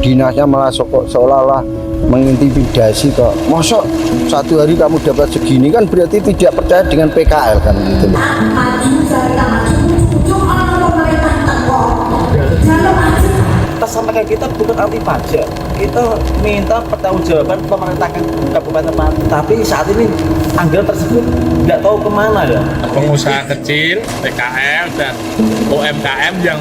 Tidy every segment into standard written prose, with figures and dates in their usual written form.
dinasnya malah seolah-olah mengintimidasi kok. Mosok satu hari kamu dapat segini, kan berarti tidak percaya dengan PKL kan gitu loh. Kita sampaikan, kita bukan anti pajak, kita minta pertanggungjawaban pemerintah Kabupaten Pati. Tapi saat ini anggaran tersebut nggak tahu kemana ya. Pengusaha kecil, PKL dan UMKM yang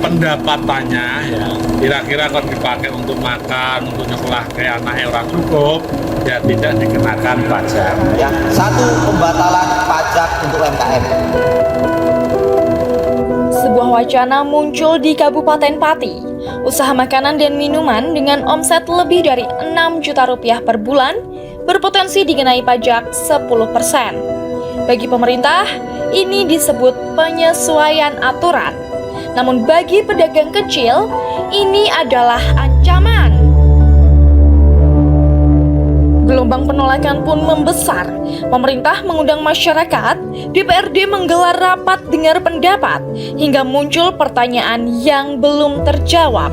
pendapatannya ya kira-kira kalau dipakai untuk makan, untuk nyekolah kayak anaknya orang cukup, ya tidak dikenakan pajak. Ya, satu, pembatalan pajak untuk UMKM. Sebuah wacana muncul di Kabupaten Pati. Usaha makanan dan minuman dengan omset lebih dari 6 juta rupiah per bulan berpotensi dikenai pajak 10%. Bagi pemerintah, ini disebut penyesuaian aturan. Namun bagi pedagang kecil, ini adalah ancaman. Gelombang penolakan pun membesar. Pemerintah mengundang masyarakat, DPRD menggelar rapat dengar pendapat, hingga muncul pertanyaan yang belum terjawab.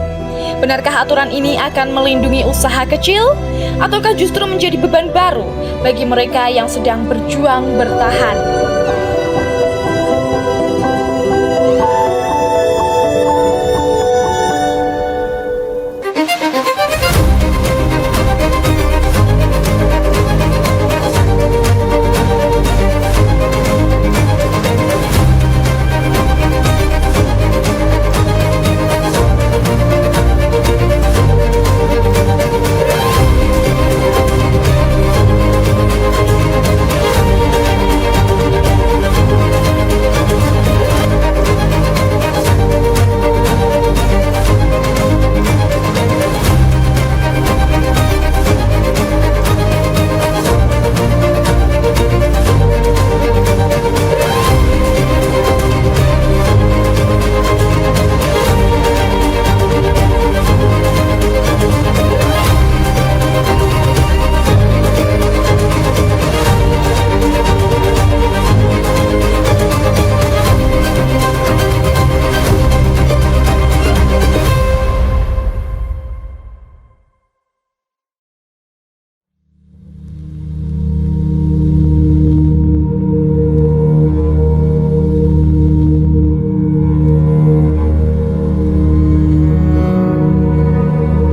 Benarkah aturan ini akan melindungi usaha kecil, ataukah justru menjadi beban baru bagi mereka yang sedang berjuang bertahan?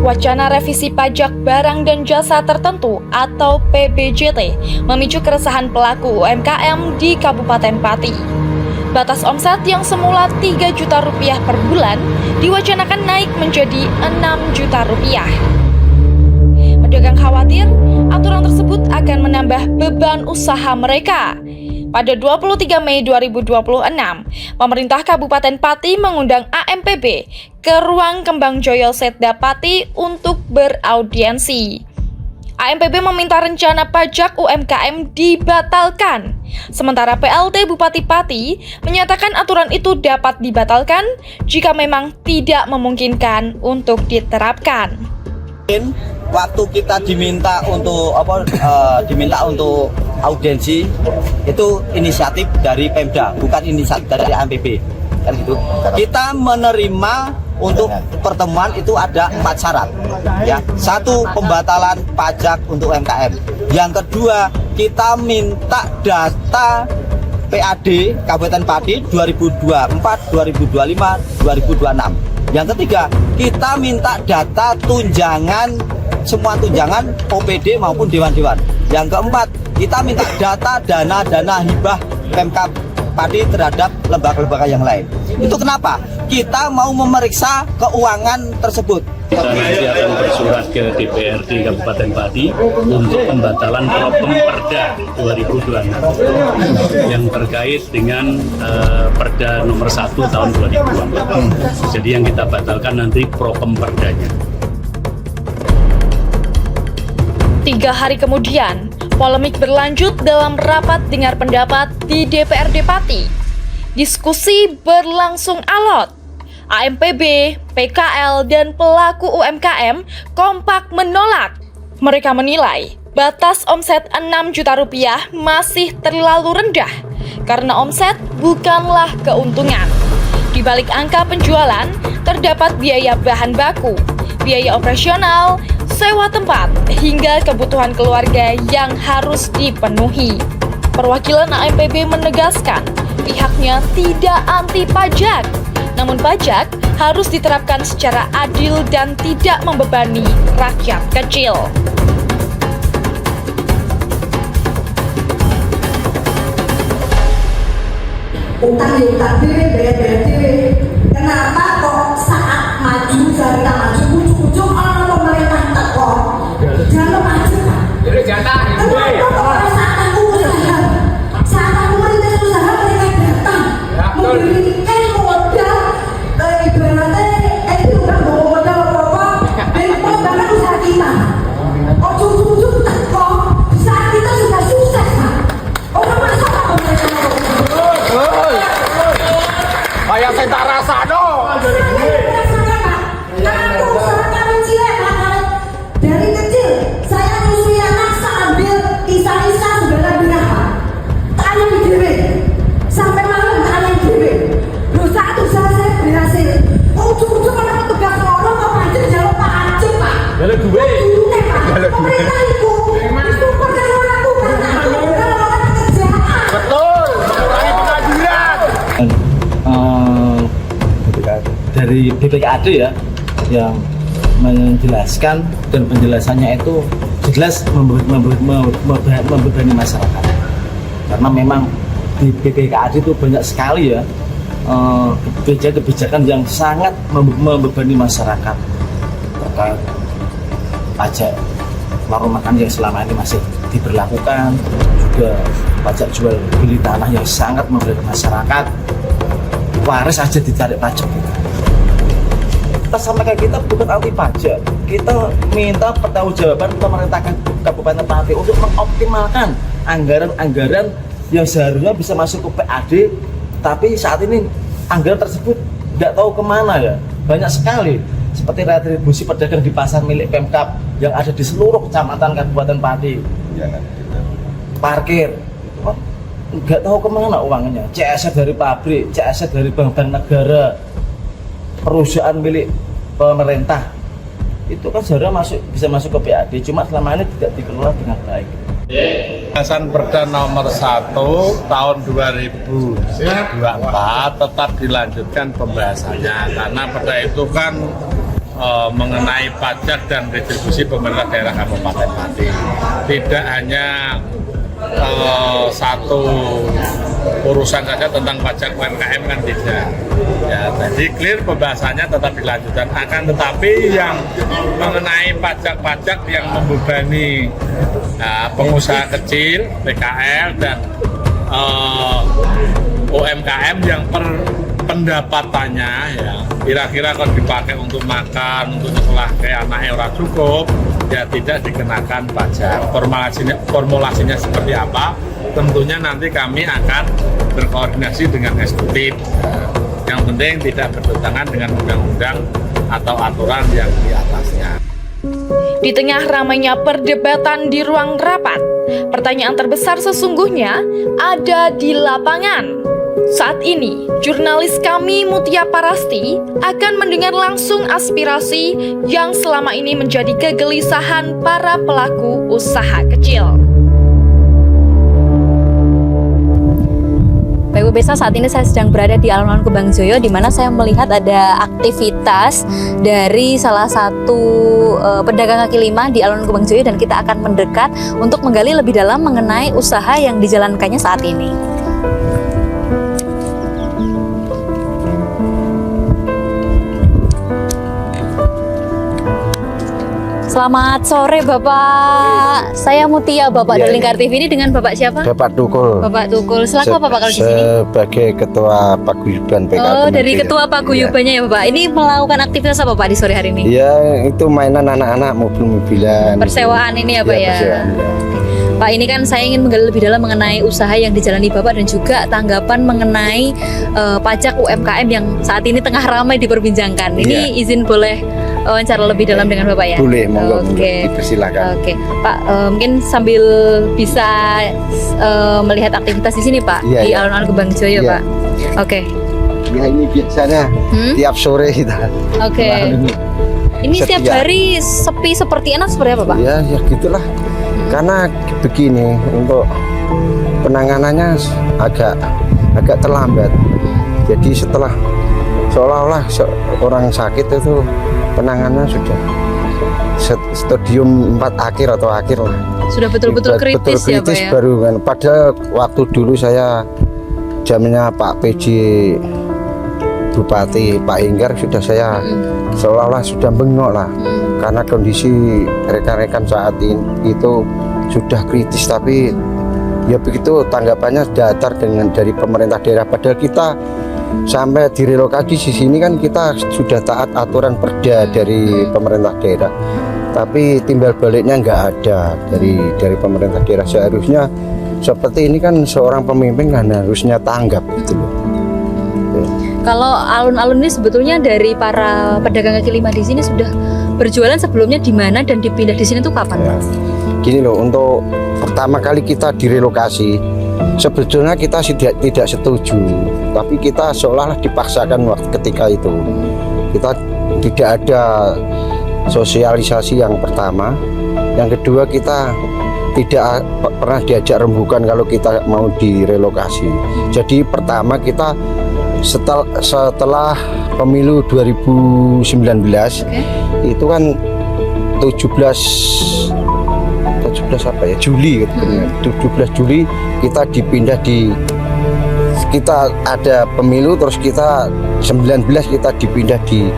Wacana revisi pajak barang dan jasa tertentu atau PBJT memicu keresahan pelaku UMKM di Kabupaten Pati. Batas omset yang semula 3 juta rupiah per bulan diwacanakan naik menjadi 6 juta rupiah. Pedagang khawatir aturan tersebut akan menambah beban usaha mereka. Pada 23 Mei 2026, pemerintah Kabupaten Pati mengundang AMPB ke ruang Kembang Joyo Setda Pati untuk beraudiensi. AMPB meminta rencana pajak UMKM dibatalkan. Sementara PLT Bupati Pati menyatakan aturan itu dapat dibatalkan jika memang tidak memungkinkan untuk diterapkan. Waktu kita diminta untuk audiensi, itu inisiatif dari Pemda, bukan inisiatif dari AMPB, kan gitu. Kita menerima untuk pertemuan itu ada 4 syarat, ya. Satu, pembatalan pajak untuk UMKM. Yang kedua, kita minta data PAD Kabupaten Pati 2024, 2025, 2026. Yang ketiga, kita minta data tunjangan, semua tunjangan OPD maupun dewan-dewan. Yang keempat, kita minta data dana hibah Pemkab Pati terhadap lembaga-lembaga yang lain. Itu kenapa? Kita mau memeriksa keuangan tersebut. Kita nanti akan bersurat ke DPRD Kabupaten Pati untuk pembatalan Perda 2026 yang terkait dengan Perda nomor 1 tahun 2024. Jadi yang kita batalkan nanti Perdanya. 3 hari kemudian, polemik berlanjut dalam rapat dengar pendapat di DPRD Pati. Diskusi berlangsung alot. AMPB, PKL, dan pelaku UMKM kompak menolak. Mereka menilai batas omset 6 juta rupiah masih terlalu rendah karena omset bukanlah keuntungan. Di balik angka penjualan, terdapat biaya bahan baku, biaya operasional, sewa tempat, hingga kebutuhan keluarga yang harus dipenuhi. Perwakilan AMPB menegaskan pihaknya tidak anti pajak, namun pajak harus diterapkan secara adil dan tidak membebani rakyat kecil. Utang ya utang dhewe, bayar dhewe. Kenapa kok saat maju kita maju ujung-ujung orang pemerintah teko jalur maju Pak? Jadi jatah kenapa kok saat aku usaha pemerintah usaha mereka datang memberikan modal ibaratnya itu bukan modal apa-apa dari pengembangan usaha kita. Ujung-ujung teko saat kita sudah sukses Pak. Orang masa Pak pemerintah Kayak saya tak rasa dong. Dari kecil saya nyusui anak sambil isa-isa segala berapa tanya di diri sampai malam tanya di diri. Loh satu saya berhasil. Ujung-ujung anak petugas lorong kok pajak jalur pajak Pak. Jalur duit. Jalur pemerintah itu perlu lakukan kalau orang kerjaan. Betul. Mengurangi pengadilan. Dari BPKAD ya yang menjelaskan, dan penjelasannya itu jelas membebani masyarakat, karena memang di BPKAD itu banyak sekali ya kebijakan yang sangat membebani masyarakat terkait pajak warung makan yang selama ini masih diberlakukan, juga pajak jual beli tanah yang sangat membebani masyarakat. Waris aja ditarik pajak. Kita sampaikan, kita bukan anti pajak, kita minta pertanggungjawaban pemerintah Kabupaten Pati untuk mengoptimalkan anggaran-anggaran yang seharusnya bisa masuk ke PAD, tapi saat ini anggaran tersebut tidak tahu kemana ya. Banyak sekali, seperti retribusi pedagang di pasar milik Pemkab yang ada di seluruh kecamatan Kabupaten Pati, parkir, nggak tahu kemana uangnya, CSR dari pabrik, CSR dari bank-bank negara, perusahaan milik pemerintah, itu kan seharusnya bisa masuk ke PAD, cuma selama ini tidak dikelola dengan baik. Pembahasan Perda nomor 1 tahun 2024 tetap dilanjutkan pembahasannya, karena Perda itu kan mengenai pajak dan retribusi pemerintah daerah Kabupaten Pati. Tidak hanya satu urusan saja tentang pajak UMKM kan tidak. Ya, jadi clear pembahasannya tetap dilanjutkan. Akan tetapi yang mengenai pajak-pajak yang membebani pengusaha kecil, PKL dan UMKM yang pendapatannya ya kira-kira kalau dipakai untuk makan, untuk sekolah kayak anaknya orang cukup, ya tidak dikenakan pajak. Formulasinya seperti apa? Tentunya nanti kami akan berkoordinasi dengan eksekutif. Yang penting tidak bertentangan dengan undang-undang atau aturan yang di atasnya. Di tengah ramainya perdebatan di ruang rapat, pertanyaan terbesar sesungguhnya ada di lapangan. Saat ini, jurnalis kami Mutia Parasti akan mendengar langsung aspirasi yang selama ini menjadi kegelisahan para pelaku usaha kecil. Baik pemirsa, saat ini saya sedang berada di alun-alun Kembang Joyo, di mana saya melihat ada aktivitas dari salah satu pedagang kaki lima di alun-alun Kembang Joyo, dan kita akan mendekat untuk menggali lebih dalam mengenai usaha yang dijalankannya saat ini. Selamat sore Bapak, saya Mutia, Bapak dari Lingkar TV. Ini dengan Bapak siapa? Bapak Tukul. Bapak Tukul, selaku apa Bapak kalau di sini? Sebagai Ketua Paguyuban PKK. Oh, dari Ketua Paguyubannya ya Bapak. Ini melakukan aktivitas apa Pak di sore hari ini? Ya, itu mainan anak-anak, mobil-mobilan. Persewaan ini ya Pak ya? Persewaan, ya. Pak, ini kan saya ingin menggali lebih dalam mengenai usaha yang dijalani Bapak dan juga tanggapan mengenai pajak UMKM yang saat ini tengah ramai diperbincangkan. Ini izin boleh wawancara lebih dalam dengan Bapak ya? Boleh, monggo. Oke. Dipersilakan. Oke, Pak, mungkin sambil bisa melihat aktivitas di sini Pak, Iya, di iya. alun-alun Kembang Joyo Iya. Pak. Oke. Ya, ini biasanya tiap sore kita. Oke. Nah, ini. Ini setiap setia. hari sepi seperti enak seperti apa Pak? Ya gitulah. Karena begini, untuk penanganannya agak terlambat. Jadi setelah seolah-olah orang sakit itu penanganannya sudah stadium 4 akhir atau akhir lah. Sudah betul-betul kritis, ya Pak ya? Baru kan. Pada waktu dulu saya zamannya Pak PJ Bupati Pak Hinggar sudah saya seolah-olah sudah bengok lah. Karena kondisi rekan-rekan saat ini itu sudah kritis, tapi ya begitu tanggapannya datar dari pemerintah daerah. Padahal kita sampai direlokasi di sini kan kita sudah taat aturan perda dari pemerintah daerah, tapi timbal baliknya nggak ada dari pemerintah daerah. Seharusnya seperti ini kan seorang pemimpin kan harusnya tanggap gitu loh. Kalau alun-alun ini sebetulnya dari para pedagang kaki lima di sini sudah berjualan sebelumnya di mana dan dipindah di sini tuh kapan Ya. Pak? Gini loh, untuk pertama kali kita direlokasi sebetulnya kita tidak setuju, tapi kita seolah-olah dipaksakan waktu ketika itu. Kita tidak ada sosialisasi yang pertama, yang kedua kita tidak pernah diajak rembukan kalau kita mau direlokasi. Jadi pertama kita setelah pemilu 2019 itu kan 17 apa ya, Juli gitu, 17 Juli kita dipindah kita ada pemilu, terus kita 19 kita dipindah di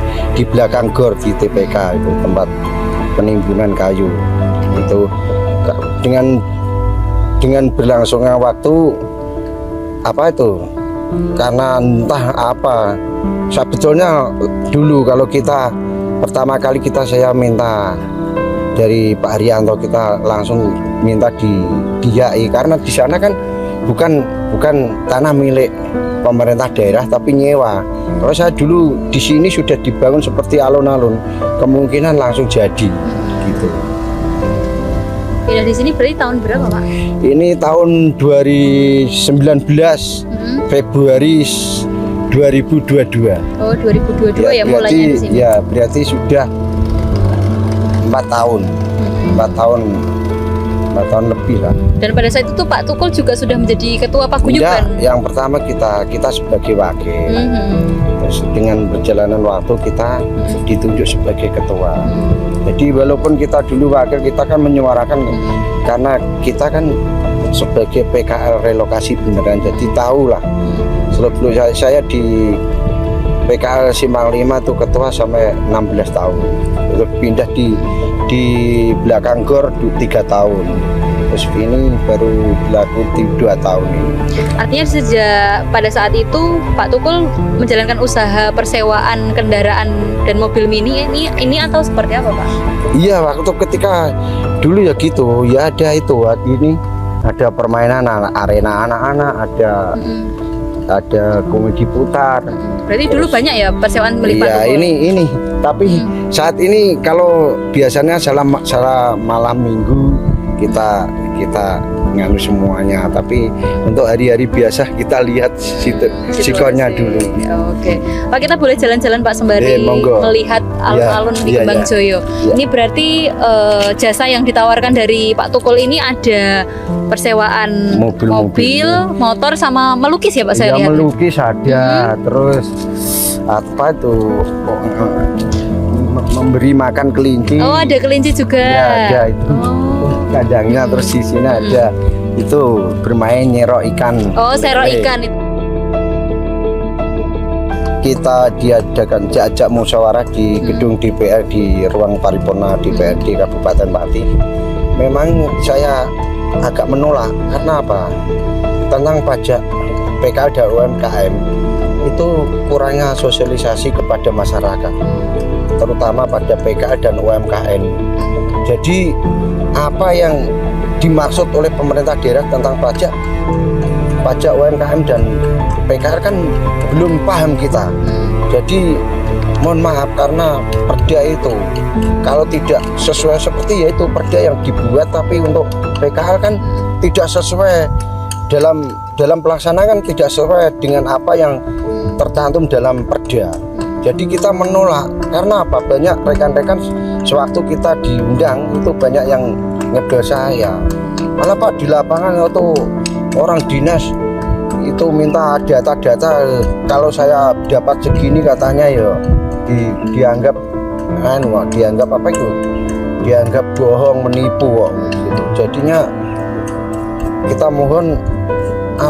belakang GOR di TPK itu tempat penimbunan kayu itu. Dengan berlangsungnya waktu apa itu, karena entah apa, sebetulnya dulu kalau kita pertama kali saya minta dari Pak Haryanto, kita langsung minta diai, karena di sana kan bukan tanah milik pemerintah daerah tapi nyewa. Kalau saya dulu di sini sudah dibangun seperti alun-alun, kemungkinan langsung jadi gitu. Pindah di sini berarti tahun berapa Pak? Ini tahun 2019 Februari 2022. Oh 2022 ya mulainya di sini. Ya berarti sudah 4 tahun, 4 tahun lebih lah. Dan pada saat itu Pak Tukul juga sudah menjadi ketua Enggak, paguyuban. yang pertama kita sebagai wakil. Terus dengan berjalanan waktu kita ditunjuk sebagai ketua. Jadi walaupun kita dulu wakil, kita kan menyuarakan karena kita kan sebagai PKL relokasi beneran, jadi tahu lah. Sebelum saya di PKL Simpang 5 tuh ketua sampai 16 tahun. Terus pindah di belakang GOR 3 tahun. Terus ini baru berlaku 2 tahun ini. Artinya sejak pada saat itu Pak Tukul menjalankan usaha persewaan kendaraan dan mobil mini ini atau seperti apa Pak? Iya, waktu ketika dulu ya gitu, ya ada itu, ini ada permainan arena anak-anak, ada komedi putar. Berarti dulu banyak ya persewaan milik Pak Iya, Tukul? ini. Tapi saat ini kalau biasanya salah malam minggu kita nganu semuanya, tapi untuk hari-hari biasa kita lihat sikonnya dulu. Oke, Pak, kita boleh jalan-jalan Pak sembari monggo. melihat alun-alun di Kembang Joyo. Ini berarti jasa yang ditawarkan dari Pak Tukul ini ada persewaan mobil, motor sama melukis ya Pak saya lihat. Melukis ada, terus apa itu memberi makan kelinci. Oh, ada kelinci juga. Ya, ada itu. Kandangnya, terus di sini ada itu bermain nyerok ikan. Oh, serok ikan itu. Kita diajak musyawarah di gedung DPR di ruang paripurna DPRD Kabupaten Pati. Memang saya agak menolak karena apa? Tentang pajak PKL dan UMKM itu kurangnya sosialisasi kepada masyarakat, terutama pada PKL dan UMKM. Jadi apa yang dimaksud oleh pemerintah daerah tentang pajak UMKM dan PKL kan belum paham kita. Jadi mohon maaf, karena perda itu kalau tidak sesuai seperti ya itu perda yang dibuat, tapi untuk PKL kan tidak sesuai dalam pelaksanaan, tidak sesuai dengan apa yang tercantum dalam perda. Jadi kita menolak karena apa? Banyak rekan-rekan sewaktu kita diundang itu banyak yang ngedol saya. Malah Pak di lapangan itu orang dinas itu minta data-data, kalau saya dapat segini katanya ya dianggap dianggap apa itu? Dianggap bohong, menipu kok gitu. Jadinya kita mohon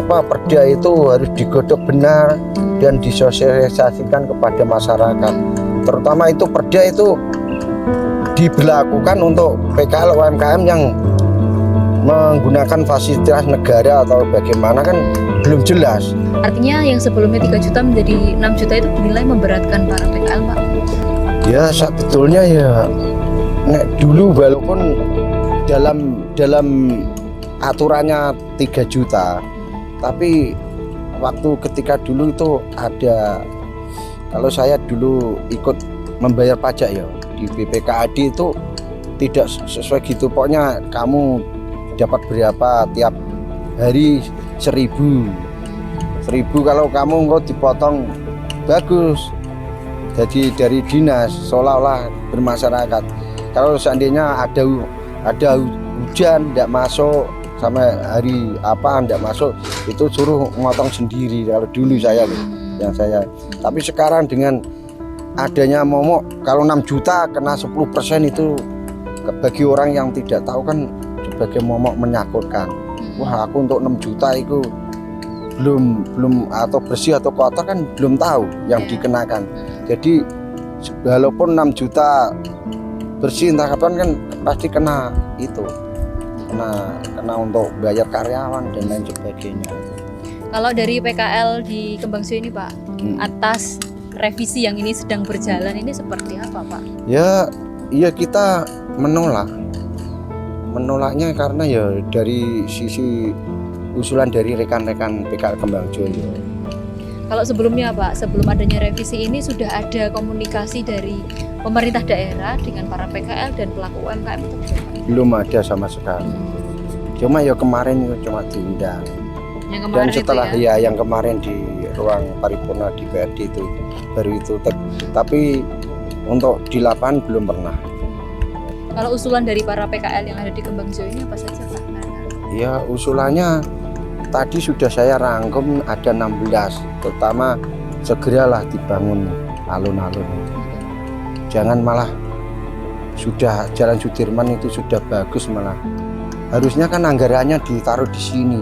perda itu harus digodok benar dan disosialisasikan kepada masyarakat. Terutama itu perda itu diberlakukan untuk PKL UMKM yang menggunakan fasilitas negara atau bagaimana kan belum jelas. Artinya yang sebelumnya 3 juta menjadi 6 juta itu dinilai memberatkan para PKL, Pak? Ya sebetulnya ya dulu walaupun dalam aturannya 3 juta, tapi waktu ketika dulu itu ada, kalau saya dulu ikut membayar pajak ya di BPKAD itu tidak sesuai gitu, pokoknya kamu dapat berapa tiap hari 1.000 kalau kamu enggak dipotong bagus, jadi dari dinas seolah-olah bermasyarakat. Kalau seandainya ada hujan tidak masuk sampai hari tidak masuk, itu suruh motong sendiri. Kalau dulu saya yang saya, tapi sekarang dengan adanya momok, kalau 6 juta kena 10% itu bagi orang yang tidak tahu kan sebagai momok menyakutkan. Wah, aku untuk 6 juta itu belum atau bersih atau kotor kan belum tahu yang dikenakan. Jadi walaupun 6 juta bersih entah kapan kan pasti kena itu, kena untuk bayar karyawan dan lain sebagainya. Kalau dari PKL di Kembangjoyo ini, Pak, atas revisi yang ini sedang berjalan ini seperti apa, Pak? Ya kita menolaknya karena ya dari sisi usulan dari rekan-rekan PKL Kembangjoyo. Kalau sebelumnya, Pak, sebelum adanya revisi ini sudah ada komunikasi dari pemerintah daerah dengan para PKL dan pelaku UMKM itu belum ada sama sekali. Cuma ya kemarin cuma diundang. Yang kemarin dan setelah itu ya? Yang kemarin di ruang paripurna di PRD itu baru itu, tapi untuk di lapangan belum pernah. Kalau usulan dari para PKL yang ada di Kembangjoyo ini apa saja, Pak? Ya usulannya tadi sudah saya rangkum ada 16, terutama segeralah dibangun alun-alun. Jangan malah sudah Jalan Sudirman itu sudah bagus, malah harusnya kan anggarannya ditaruh di sini.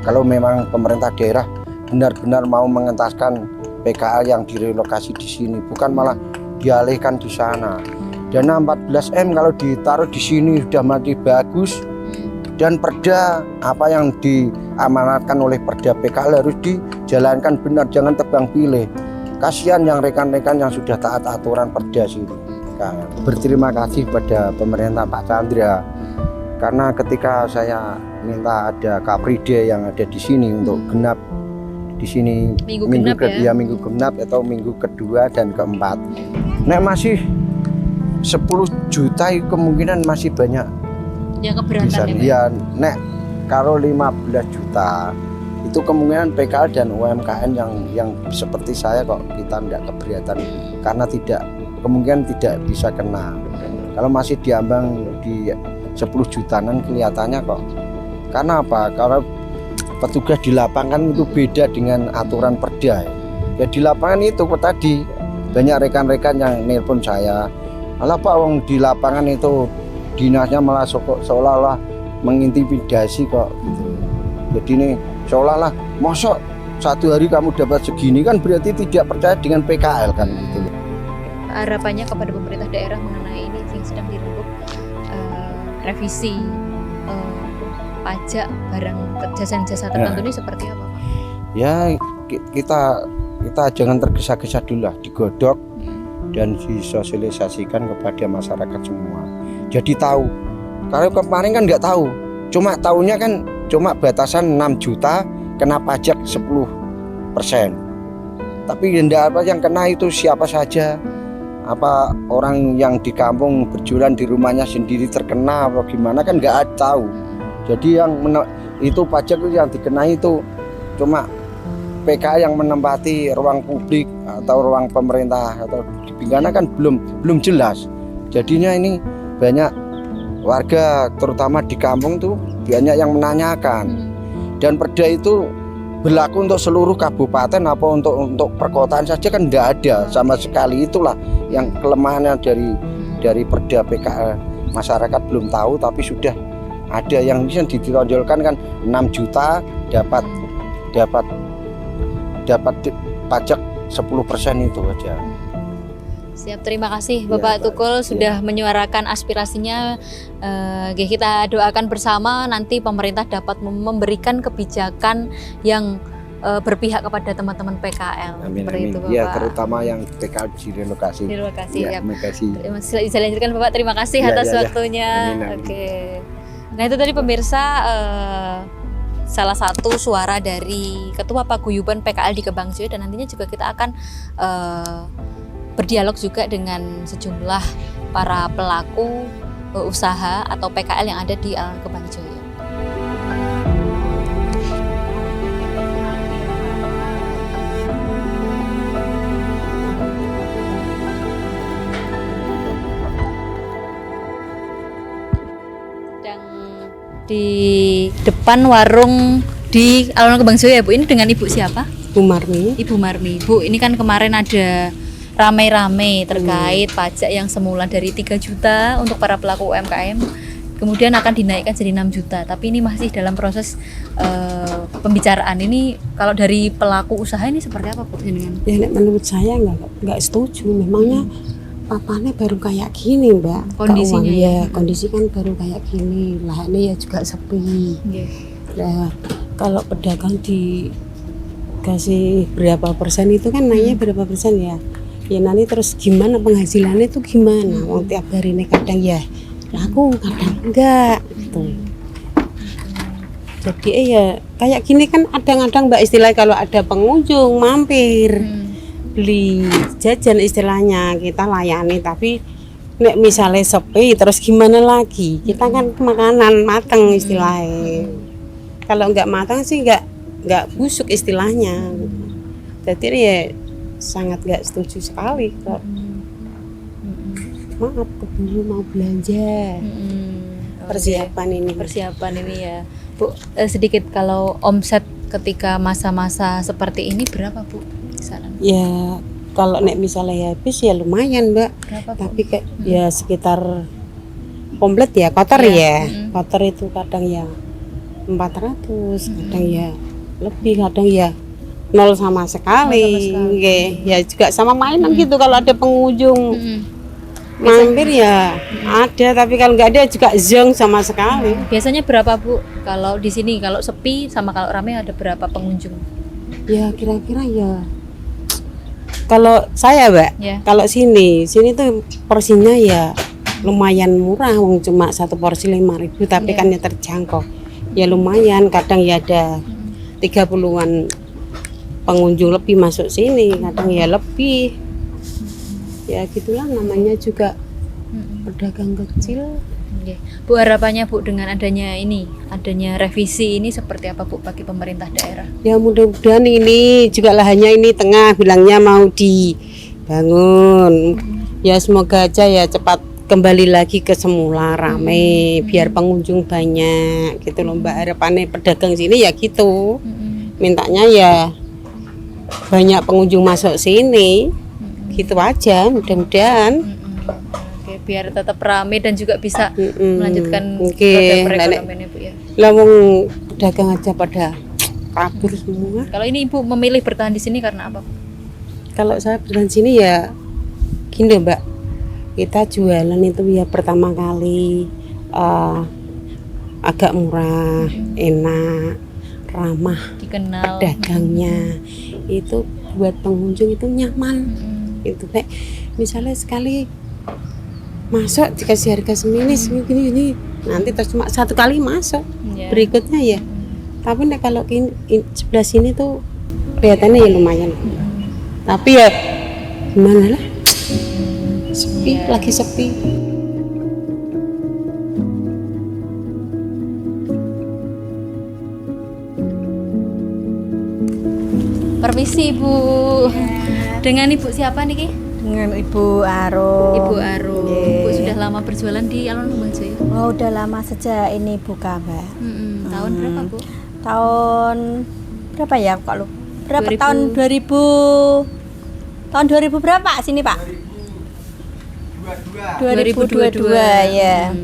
Kalau memang pemerintah daerah benar-benar mau mengentaskan PKL yang direlokasi di sini, bukan malah dialihkan di sana. Dana 14M kalau ditaruh di sini sudah mati bagus, dan perda apa yang diamanatkan oleh perda PKL harus dijalankan benar, jangan tebang pilih. Kasihan yang rekan-rekan yang sudah taat aturan perda sini. Berterima kasih pada pemerintah Pak Chandra, karena ketika saya minta ada Car Free Day yang ada di sini untuk genap di sini minggu genap atau minggu kedua dan keempat. Nek masih 10 juta kemungkinan masih banyak yang keberatan ya. Nek kalau 15 juta itu kemungkinan PKL dan UMKM yang seperti saya kok kita tidak keberatan karena kemungkinan tidak bisa kena. Kalau masih diambang di 10 jutaan kelihatannya kok. Karena apa? Karena petugas di lapangan itu beda dengan aturan perda. Ya di lapangan itu tadi banyak rekan-rekan yang nelpon saya, malah Pak wong di lapangan itu dinasnya malah seolah-olah mengintimidasi kok gitu. Jadi ini seolah-olah mosok 1 hari kamu dapat segini, kan berarti tidak percaya dengan PKL kan gitu. Harapannya kepada pemerintah daerah mengenai ini yang sedang dirembuk revisi pajak barang jasa-jasa tertentu ini seperti apa, Pak? Ya kita jangan tergesa-gesa dulu lah, digodok dan disosialisasikan kepada masyarakat semua. Jadi tahu. Kalau kemarin kan nggak tahu, cuma tahunya kan cuma batasan 6 juta kena pajak 10%. Tapi yang kena itu siapa saja? Apa orang yang di kampung berjualan di rumahnya sendiri terkena atau gimana kan nggak tahu. Jadi yang itu pajak itu yang dikenai itu cuma PKL yang menempati ruang publik atau ruang pemerintah atau dipidana kan belum jelas. Jadinya ini banyak warga terutama di kampung tuh banyak yang menanyakan. Dan perda itu berlaku untuk seluruh kabupaten apa untuk perkotaan saja kan tidak ada sama sekali. Itulah yang kelemahannya dari perda PKL. Masyarakat belum tahu tapi sudah ada yang bisa ditonjolkan kan 6 juta dapat pajak 10% itu aja. Siap, terima kasih Bapak Tukul sudah menyuarakan aspirasinya. Kita doakan bersama nanti pemerintah dapat memberikan kebijakan yang berpihak kepada teman-teman PKL. Amin, Seperti amin. itu, Bapak. Ya, terutama yang PKL direlokasi. Direlokasi, ya. Terima kasih. Bisa dilanjutkan Bapak, terima kasih Ya, atas ya, ya. waktunya. Amin, amin. Oke. Nah itu tadi pemirsa salah satu suara dari Ketua Paguyuban PKL di Kebangjoyo, dan nantinya juga kita akan berdialog juga dengan sejumlah para pelaku usaha atau PKL yang ada di Alun Kebangjoyo. Di depan warung di Alun Kebangjoyo ya Bu, ini dengan Ibu siapa? Bu Marmi. Ibu Marmi. Bu, ini kan kemarin ada rame-rame terkait pajak yang semula dari 3 juta untuk para pelaku UMKM kemudian akan dinaikkan jadi 6 juta, tapi ini masih dalam proses pembicaraan. Ini kalau dari pelaku usaha ini seperti apa Bu? Ya menurut saya nggak setuju. Memangnya papanya baru kayak gini Mbak, Kondisinya ya, ya. kondisi kan baru kayak gini, lahannya ya juga sepi. Nah, kalau pedagang dikasih berapa persen itu kan naiknya berapa persen ya, ya nanti terus gimana penghasilannya itu gimana, wong tiap hari ini kadang ya laku kadang enggak gitu. Jadi ya kayak gini kan kadang-kadang Mbak, istilahnya kalau ada pengunjung mampir beli jajan istilahnya kita layani, tapi nek misalnya sepi terus gimana lagi, kita kan makanan matang istilahnya. Kalau nggak matang sih nggak busuk istilahnya. Jadi ya sangat nggak setuju sekali kok. Maaf, keburu mau belanja. Persiapan ini ya Bu. Sedikit kalau omset ketika masa-masa seperti ini berapa Bu? Kisaran? Ya kalau nek misalnya habis ya lumayan Mbak. Berapa Bu? Tapi kayak ya sekitar komplit ya, kotor ya. Kotor itu kadang ya 400, kadang ya lebih, kadang ya nol sama sekali. Nggih, ya juga sama mainan gitu kalau ada pengunjung. Mampir ya ada, tapi kalau nggak ada juga zong sama sekali. Biasanya berapa Bu? Kalau di sini kalau sepi sama kalau ramai ada berapa pengunjung? Ya kira-kira ya. Kalau saya Mbak, Ya. kalau sini tuh porsinya ya lumayan murah, wong cuma satu porsi 5.000, tapi kan ya terjangkau. Ya lumayan, kadang ya ada 30-an pengunjung lebih masuk sini, kadang ya lebih. Ya gitulah namanya juga pedagang kecil. Oke. Bu, harapannya Bu dengan adanya revisi ini seperti apa Bu bagi pemerintah daerah? Ya mudah-mudahan ini juga lahannya ini tengah bilangnya mau dibangun. Ya semoga aja ya cepat kembali lagi ke semula rame, biar pengunjung banyak gitu loh Mbak. Harapannya pedagang sini ya gitu. Mintanya ya banyak pengunjung masuk sini. Gitu aja, mudah-mudahan. Oke, biar tetap rame dan juga bisa melanjutkan Oke, roda perekonomiannya Bu ya. Lah wong pedagang aja pada kabur semua. Kalau ini Ibu memilih bertahan di sini karena apa? Kalau saya bertahan sini ya gini Mbak, kita jualan itu ya pertama kali agak murah, enak, ramah, Dikenal. pedagangnya itu buat pengunjung itu nyaman. Itu kayak misalnya sekali masuk dikasih harga segini, nanti terus cuma satu kali masuk, berikutnya ya. Tapi nek kalau sebelah sini tuh kelihatannya ya lumayan. Tapi ya gimana lah, sepi, lagi sepi. permisi Ibu. Dengan Ibu siapa nih Ki? Dengan Ibu Aro. Ibu Aro. Nggih. Ibu sudah lama berjualan di Alun Kembang Jaya? Oh, udah lama sejak ini buka, Mbak. Tahun berapa Bu? Tahun berapa ya? Kok lu? Berapa 2000. tahun 2000? Tahun 2000 berapa sini, Pak? 2022 ya.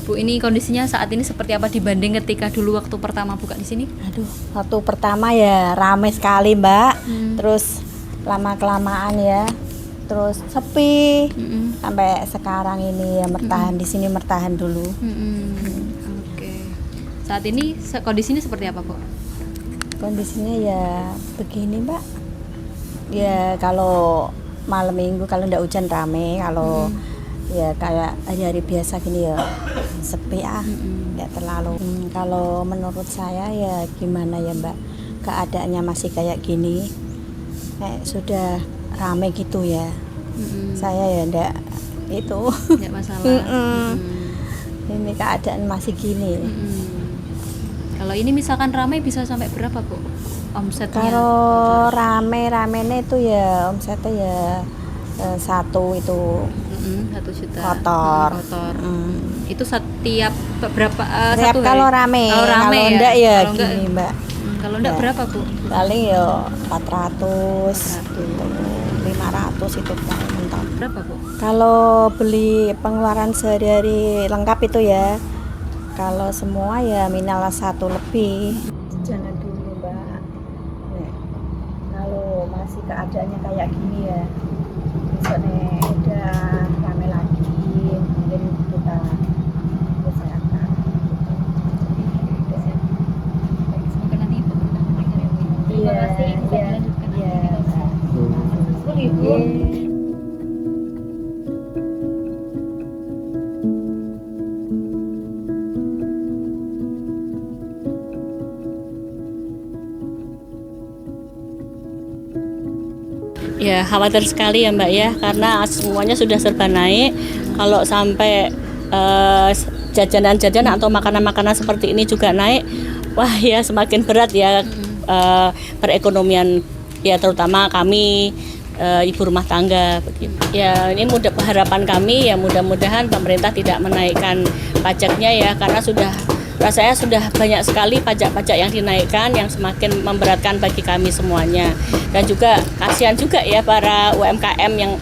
Bu, ini kondisinya saat ini seperti apa dibanding ketika dulu waktu pertama buka di sini? Aduh, waktu pertama ya ramai sekali, Mbak. Terus lama-kelamaan ya. Terus sepi. Sampai sekarang ini ya bertahan di sini, bertahan dulu. Oke. Saat ini kondisinya seperti apa, Bu? Kondisinya ya begini, Mbak. Ya kalau malam minggu kalau ndak hujan rame, kalau ya kayak hari-hari biasa gini ya sepi nggak terlalu. Kalau menurut saya ya gimana ya Mbak, keadaannya masih kayak gini, kayak sudah rame gitu ya. Saya ya ndak itu. Nggak masalah. Ini keadaan masih gini. Kalau ini misalkan ramai bisa sampai berapa Bu omsetnya? Kalau rame-ramenya itu ya omsetnya ya satu itu 1 juta kotor. Itu setiap berapa Setiap satu kalau hari? rame, Kalau rame kalau ya? enggak ya Kalau gini enggak- Mbak. Kalau enggak Ya. berapa Bu? Paling ya 400 gitu, 500 itu paling mentok. Berapa Bu? Kalau beli pengeluaran sehari-hari lengkap itu ya, kalau semua ya minimal 1 lebih. Jangan dulu Mbak. Nih, kalau masih keadaannya kayak gini ya, besok nih udah rame lagi, mungkin kita usahakan. Semoga nanti pemerintah mendengar ya Bu. Terima kasih. Bisa dilanjutkan nanti. Iya. Ya khawatir sekali ya Mbak ya, karena semuanya sudah serba naik. Kalau sampai jajanan-jajanan atau makanan-makanan seperti ini juga naik, wah ya semakin berat ya perekonomian ya, terutama kami ibu rumah tangga begitu. Ya ini harapan kami ya, mudah-mudahan pemerintah tidak menaikkan pajaknya ya, karena rasanya sudah banyak sekali pajak-pajak yang dinaikkan yang semakin memberatkan bagi kami semuanya. Dan juga kasihan juga ya para UMKM yang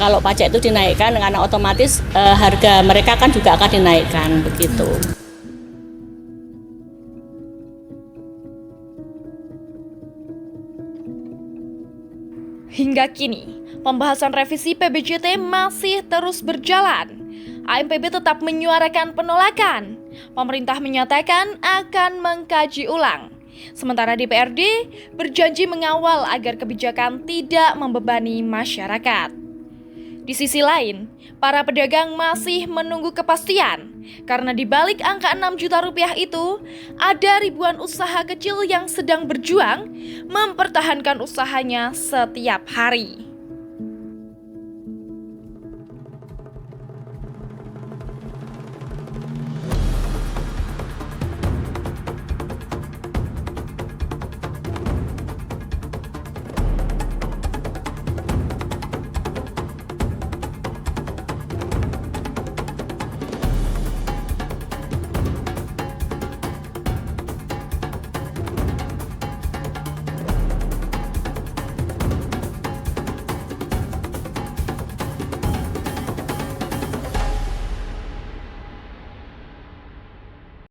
kalau pajak itu dinaikkan, karena otomatis harga mereka kan juga akan dinaikkan begitu. Hingga kini, pembahasan revisi PBJT masih terus berjalan. AMPB tetap menyuarakan penolakan. Pemerintah menyatakan akan mengkaji ulang. Sementara DPRD berjanji mengawal agar kebijakan tidak membebani masyarakat. Di sisi lain, para pedagang masih menunggu kepastian karena di balik angka 6 juta rupiah itu, ada ribuan usaha kecil yang sedang berjuang mempertahankan usahanya setiap hari.